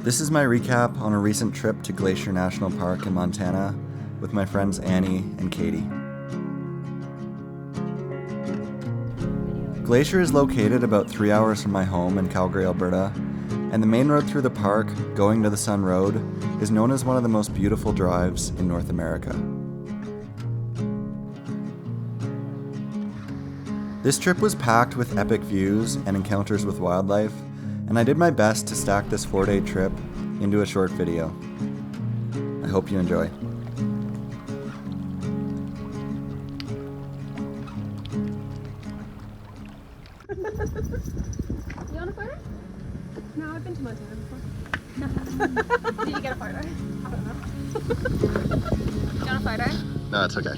This is my recap on a recent trip to Glacier National Park in Montana with my friends Annie and Katie. Glacier is located about 3 hours from my home in Calgary, Alberta, and the main road through the park, going to the Sun Road, is known as one of the most beautiful drives in North America. This trip was packed with epic views and encounters with wildlife, and I did my best to stack this 4-day trip into a short video. I hope you enjoy. You want a photo? No, I've been to Montana before. Did you get a photo? I don't know. Do you want a photo? No, it's okay.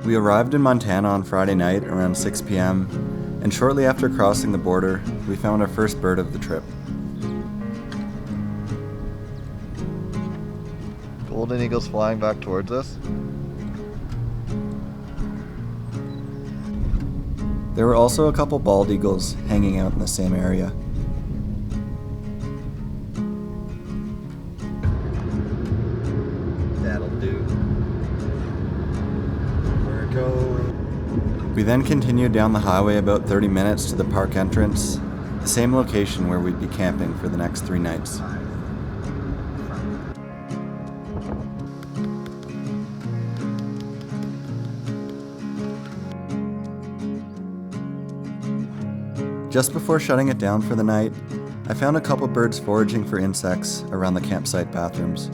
We arrived in Montana on Friday night around 6 p.m., and shortly after crossing the border, we found our first bird of the trip. Golden eagles flying back towards us. There were also a couple bald eagles hanging out in the same area. That'll do. Where it goes. We then continued down the highway about 30 minutes to the park entrance, the same location where we'd be camping for the next 3 nights. Just before shutting it down for the night, I found a couple birds foraging for insects around the campsite bathrooms.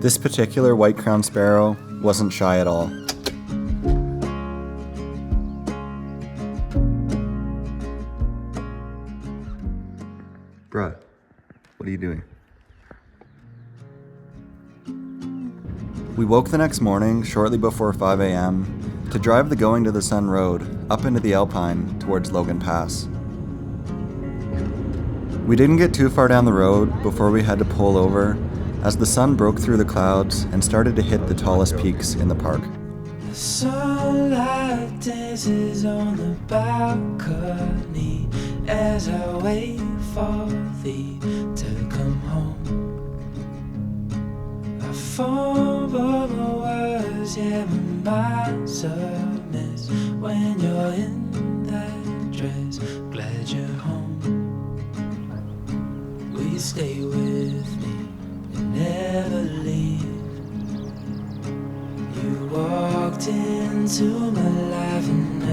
This particular white-crowned sparrow wasn't shy at all. Bruh, what are you doing? We woke the next morning, shortly before 5 a.m., to drive the Going to the Sun Road up into the Alpine towards Logan Pass. We didn't get too far down the road before we had to pull over as the sun broke through the clouds and started to hit the tallest peaks in the park. The sunlight dances on the balcony as I wait for thee to come home. I fumble my words, yeah, my mind's a mess when you're in that dress. Glad you're home. Will you stay with me and never leave? You walked into my life and I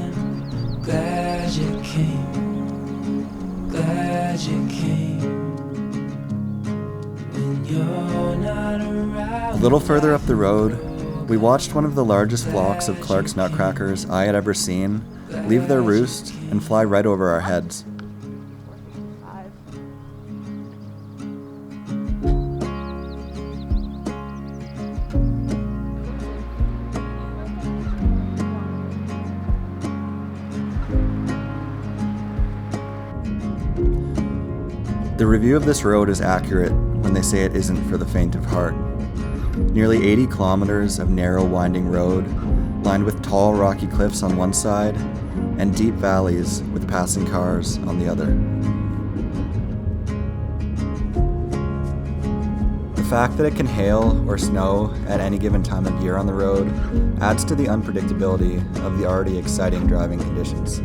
am glad you came. Glad you came. When you're not around. A little further up the road, we watched one of the largest flocks of Clark's nutcrackers I had ever seen leave their roost and fly right over our heads. The review of this road is accurate when they say it isn't for the faint of heart. Nearly 80 kilometers of narrow, winding road, lined with tall, rocky cliffs on one side, and deep valleys with passing cars on the other. The fact that it can hail or snow at any given time of year on the road adds to the unpredictability of the already exciting driving conditions.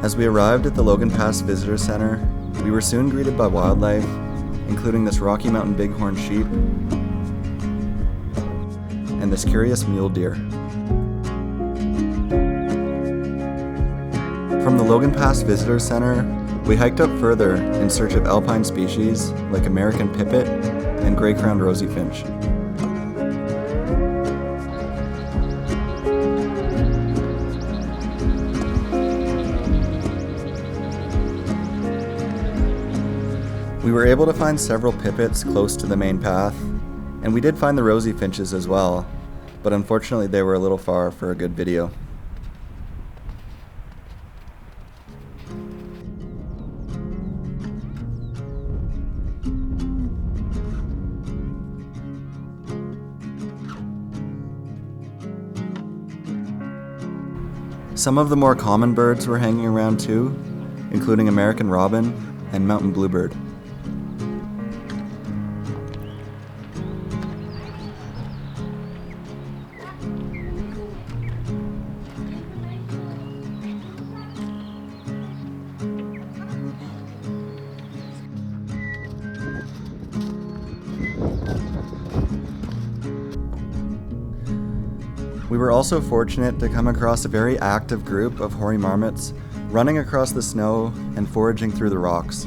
As we arrived at the Logan Pass Visitor Center, we were soon greeted by wildlife, including this Rocky Mountain bighorn sheep and this curious mule deer. From the Logan Pass Visitor Center, we hiked up further in search of alpine species like American pipit and gray-crowned rosy finch. We were able to find several pipits close to the main path, and we did find the rosy finches as well, but unfortunately they were a little far for a good video. Some of the more common birds were hanging around too, including American robin and mountain bluebird. We were also fortunate to come across a very active group of hoary marmots running across the snow and foraging through the rocks.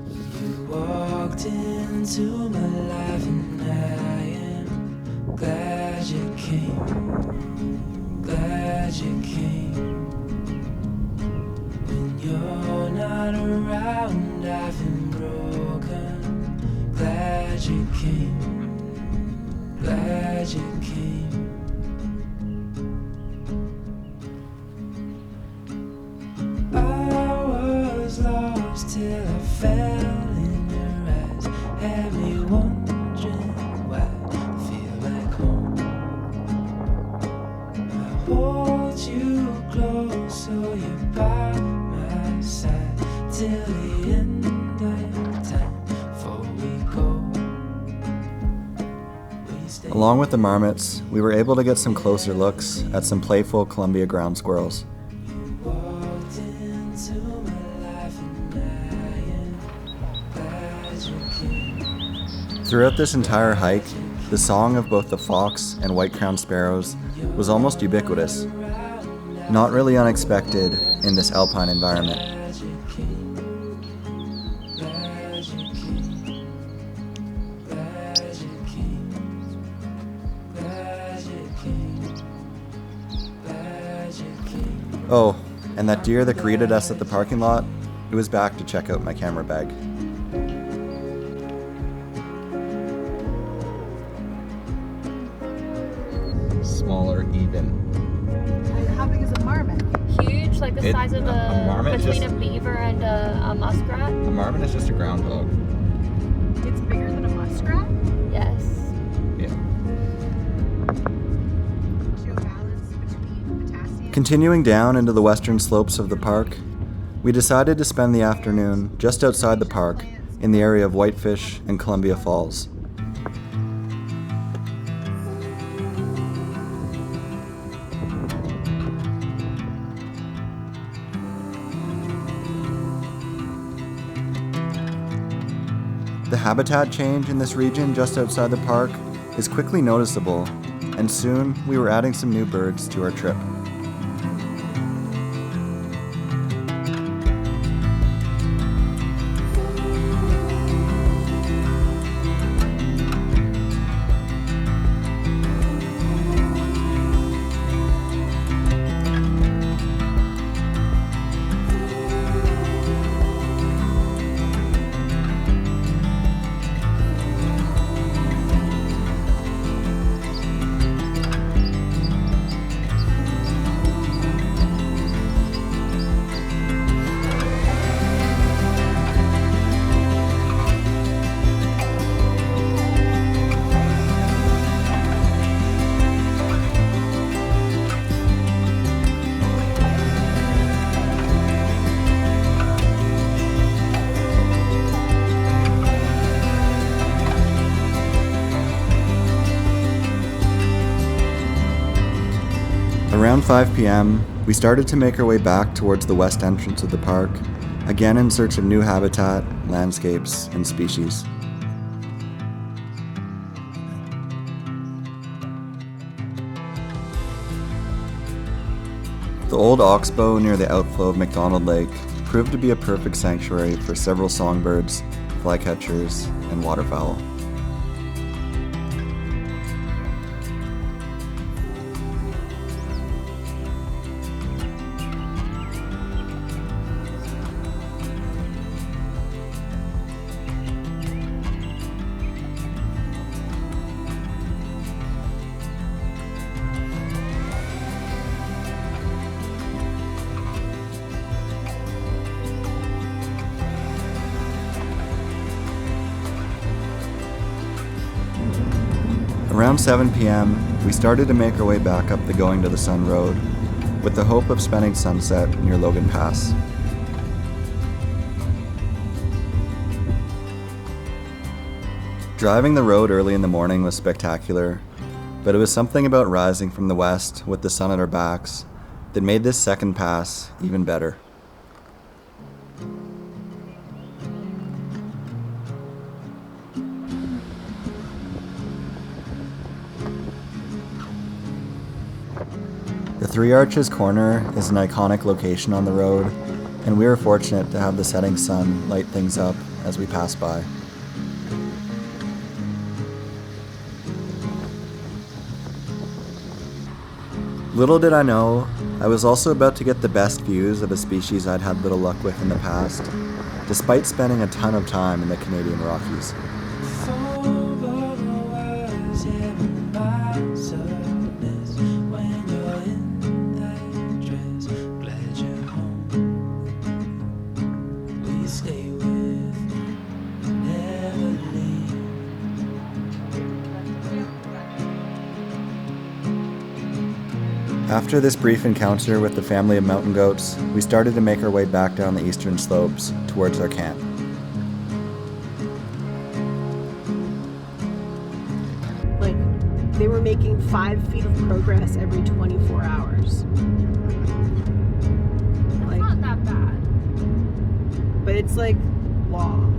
You walked into my life and I am glad you came, glad you came. When you're not around, I've been broken, glad you came. Glad you came. I was lost till I fell in your eyes. Had me wondering why I feel like home. I hold you close so you're by my side till the end of time before we go. Along with the marmots, we were able to get some closer looks at some playful Columbia ground squirrels. Throughout this entire hike, the song of both the fox and white-crowned sparrows was almost ubiquitous. Not really unexpected in this alpine environment. Oh, and that deer that greeted us at the parking lot, it was back to check out my camera bag. Smaller even. How big is a marmot? Huge, like the size of a marmot between just- a beaver and a muskrat. A marmot is just a groundhog. It's bigger than a muskrat? Yes. Yeah. Show balance between potassium. Continuing down into the western slopes of the park, we decided to spend the afternoon just outside the park in the area of Whitefish and Columbia Falls. The habitat change in this region just outside the park is quickly noticeable, and soon we were adding some new birds to our trip. Around 5 p.m., we started to make our way back towards the west entrance of the park, again in search of new habitat, landscapes, and species. The old oxbow near the outflow of McDonald Lake proved to be a perfect sanctuary for several songbirds, flycatchers, and waterfowl. Around 7 p.m., we started to make our way back up the Going to the Sun road, with the hope of spending sunset near Logan Pass. Driving the road early in the morning was spectacular, but it was something about rising from the west with the sun at our backs that made this second pass even better. The Three Arches Corner is an iconic location on the road, and we were fortunate to have the setting sun light things up as we passed by. Little did I know, I was also about to get the best views of a species I'd had little luck with in the past, despite spending a ton of time in the Canadian Rockies. After this brief encounter with the family of mountain goats, we started to make our way back down the eastern slopes towards our camp. Like, they were making 5 feet of progress every 24 hours. It's not that bad. But it's like long.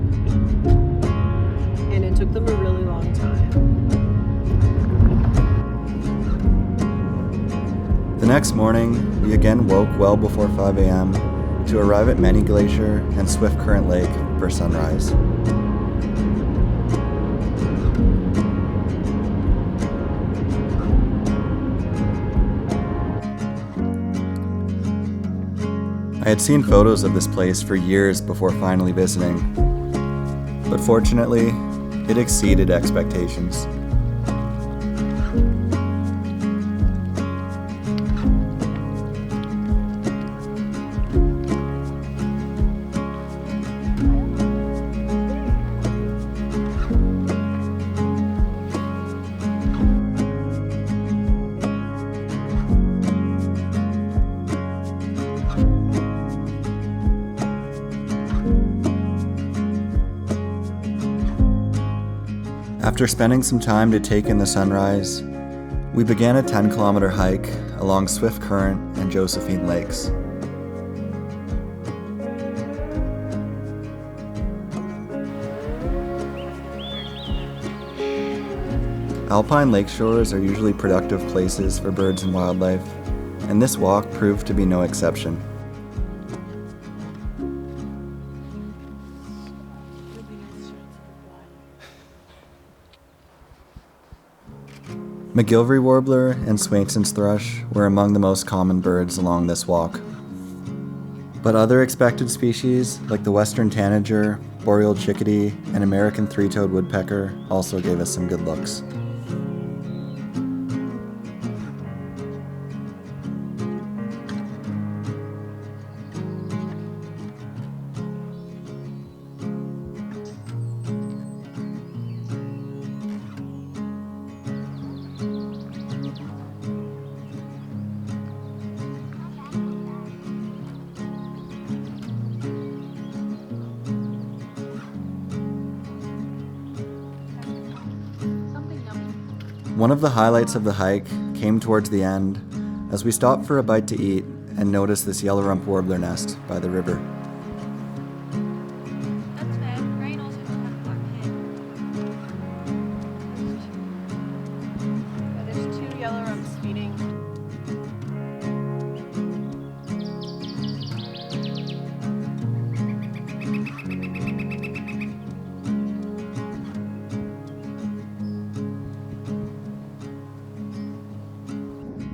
And it took them a really long time. The next morning, we again woke well before 5 a.m. to arrive at Many Glacier and Swift Current Lake for sunrise. I had seen photos of this place for years before finally visiting, but fortunately, it exceeded expectations. After spending some time to take in the sunrise, we began a 10-kilometer hike along Swift Current and Josephine Lakes. Alpine lakeshores are usually productive places for birds and wildlife, and this walk proved to be no exception. McGilvery warbler and Swainson's thrush were among the most common birds along this walk. But other expected species, like the western tanager, boreal chickadee, and American three-toed woodpecker, also gave us some good looks. One of the highlights of the hike came towards the end as we stopped for a bite to eat and noticed this yellow rump warbler nest by the river. That's fair. Rain also doesn't have black hair. Yeah, there's 2 yellow rumps feeding.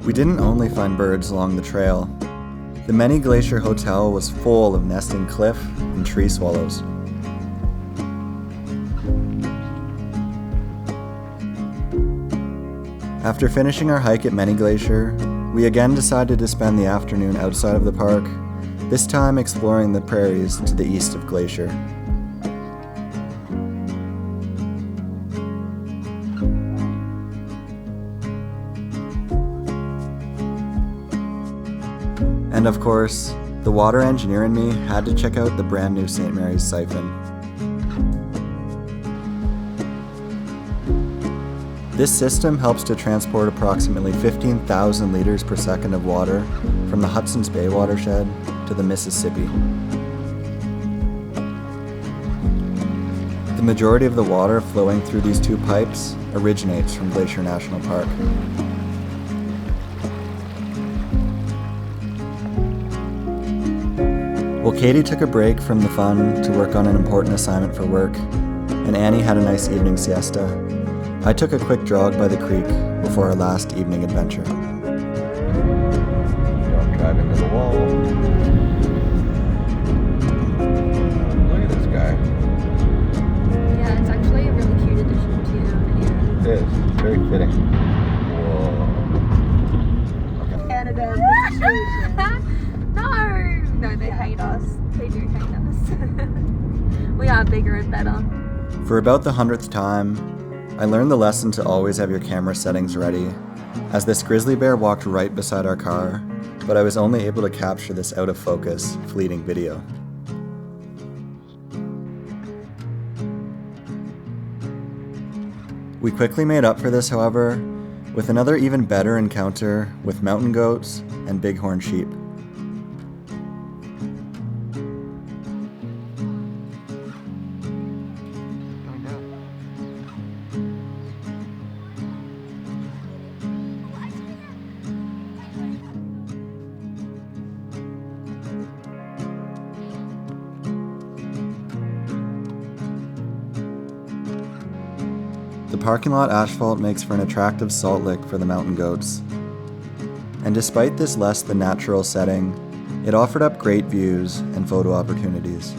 We didn't only find birds along the trail. The Many Glacier Hotel was full of nesting cliff and tree swallows. After finishing our hike at Many Glacier, we again decided to spend the afternoon outside of the park, this time exploring the prairies to the east of Glacier. And of course, the water engineer in me had to check out the brand new St. Mary's siphon. This system helps to transport approximately 15,000 liters per second of water from the Hudson's Bay watershed to the Mississippi. The majority of the water flowing through these two pipes originates from Glacier National Park. Well, Katie took a break from the fun to work on an important assignment for work, and Annie had a nice evening siesta. I took a quick jog by the creek before our last evening adventure. Don't drive into the wall. Look at this guy. Yeah, it's actually a really cute addition to your video. It is. Very fitting. Whoa. Okay. Canada situation. No, they hate us. They do hate us. We are bigger and better. For about the 100th time, I learned the lesson to always have your camera settings ready, as this grizzly bear walked right beside our car, but I was only able to capture this out of focus, fleeting video. We quickly made up for this, however, with another even better encounter with mountain goats and bighorn sheep. The parking lot asphalt makes for an attractive salt lick for the mountain goats. And despite this less than natural setting, it offered up great views and photo opportunities.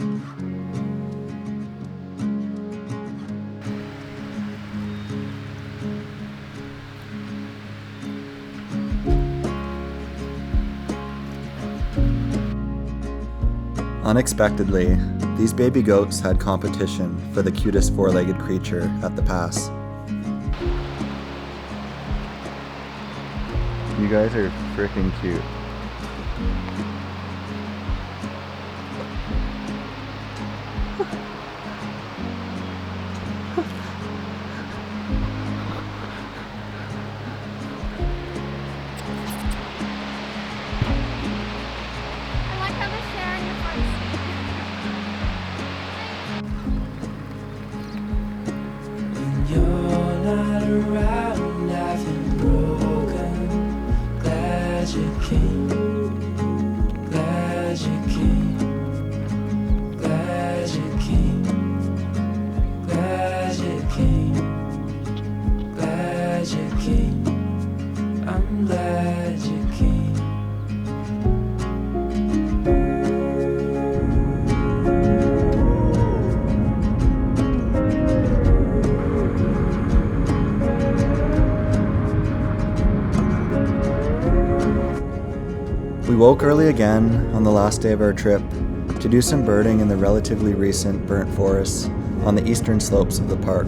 Unexpectedly, these baby goats had competition for the cutest four-legged creature at the pass. You guys are freaking cute. I like how they're sharing the front seat. When you're not around, I feel broken. Glad you came. Glad you came. Glad you came. Glad you came. Glad you came. I'm glad you came. We woke early again on the last day of our trip to do some birding in the relatively recent burnt forests on the eastern slopes of the park.